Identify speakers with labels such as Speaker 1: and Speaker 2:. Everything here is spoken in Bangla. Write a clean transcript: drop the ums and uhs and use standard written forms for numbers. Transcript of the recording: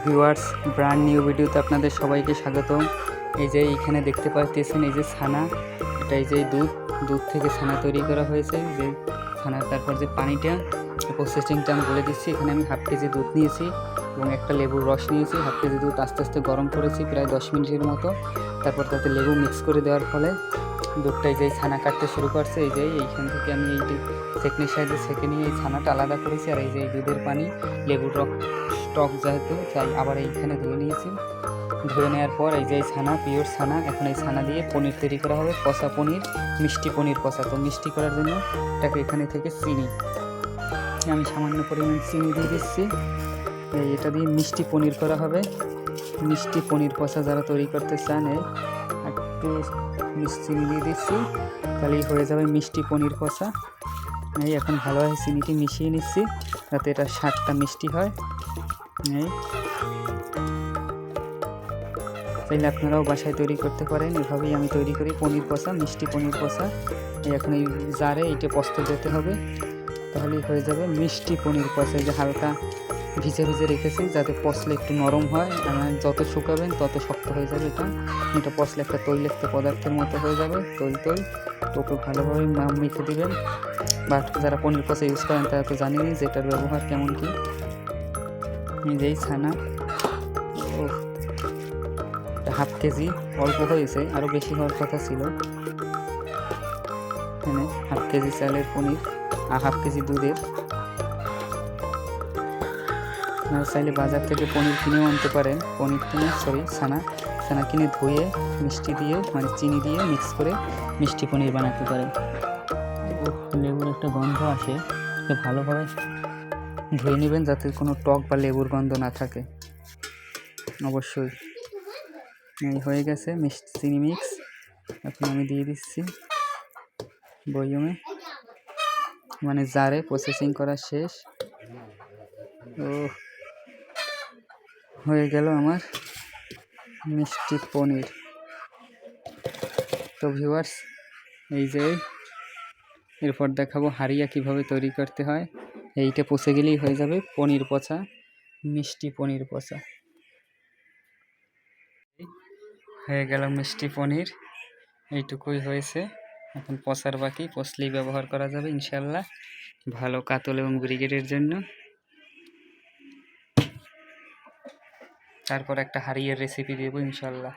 Speaker 1: ভিউয়ার্স, ব্র্যান্ড নিউ ভিডিওতে আপনাদের সবাইকে স্বাগতম। এই যে এইখানে দেখতে পাচ্ছেন এই যে ছানা, এটা এই যে দুধ থেকে ছানা তৈরি করা হয়েছে। যে ছানার তারপর যে পানিটা প্রসেসিংটা আমি বলে দিচ্ছি। এখানে আমি হাফ কেজি দুধ নিয়েছি এবং একটা লেবুর রস নিয়েছি। হাফ কেজি দুধ আস্তে আস্তে গরম করেছি প্রায় 10 মিনিটের মতো। তারপর তাতে লেবু মিক্স করে দেওয়ার ফলে দুধটা এই যে ছানা কাটতে শুরু করছে। এই যে এইখান থেকে আমি এইটি সেকনির সাহায্যে সেকে নিয়ে এই ছানাটা আলাদা করেছি। আর এই যে এই দুধের পানি, লেবুর টক যেহেতু তাই আবার এইখানে ধুয়ে নিয়েছি। ধুয়ে নেওয়ার পর এই যে ছানা, পিওর ছানা, এখন এই ছানা দিয়ে পনির তৈরি করা হবে। কষা পনির, মিষ্টি পনির কষা। তো মিষ্টি করার জন্য এটাকে এখানে থেকে চিনি, আমি সামান্য পরিমাণ চিনি দিয়ে দিচ্ছি। এটা দিয়ে মিষ্টি পনির করা হবে। মিষ্টি পনির কষা যারা তৈরি করতে চান একটু চিনি দিয়ে দিচ্ছি, তাহলেই হয়ে যাবে মিষ্টি পনির কষা। এই এখন ভালোভাবে চিনিটি মিশিয়ে নিচ্ছি যাতে এটা স্বাদটা মিষ্টি হয়। চাইলে আপনারাও বাসায় তৈরি করতে পারেন। এভাবেই আমি তৈরি করি পনির কষা, মিষ্টি পনির কষা। এখন এই জারে এইটা প্রস্তুত দিতে হবে, তাহলেই হয়ে যাবে মিষ্টি পনির কষা। এই যে হালকা ভিজে রেখেছি যাতে পচলে একটু নরম হয়। যত শুকাবেন তত শক্ত হয়ে যাবে। এটা পচলে একটা তৈলাক্ত পদার্থের মতো হয়ে যাবে। তোকে ভালোভাবে মেখে দেবেন। বাট যারা পনির কষা ইউজ করেন তারা তো জানেনই যে এটার ব্যবহার কেমন কি। নিজেই ছানা হাফ কেজি, অল্প হয়েছে, আরও বেশি হওয়ার কথা ছিল। এখানে হাফ কেজি চালের পনির আর হাফ কেজি দুধের। আপনারা চাইলে বাজার থেকে পনির কিনেও আনতে পারেন। ছানা কিনে ধুয়ে মিষ্টি দিয়ে মানে চিনি দিয়ে মিক্স করে মিষ্টি পনির বানাতে পারেন। লেবুর একটা গন্ধ আসে, ভালোভাবে ধুয়ে নেবেন যাতে কোনো টক বা লেবুর গন্ধ না থাকে। অবশ্যই হয়ে গেছে মিষ্টি চিনি মিক্স। এখন আমি দিয়ে দিচ্ছি বয়মে, মানে জারে। প্রসেসিং করা শেষ। হয়ে গেল আমার মিষ্টি পনির। তো ভিউয়ার্স, এই যে এরপর দেখাবো হারিয়া কিভাবে তৈরি করতে হয়। এইটা পচে গেলেই হয়ে যাবে পনির পচা, মিষ্টি পনির পচা। হয়ে গেল মিষ্টি পনির, এইটুকুই হয়েছে। এখন পচার বাকি, পচলেই ব্যবহার করা যাবে ইনশাল্লাহ, ভালো কাতল এবং ব্রিগেডের জন্য। তারপর একটা হারিয়ের রেসিপি দেবো ইনশাল্লাহ।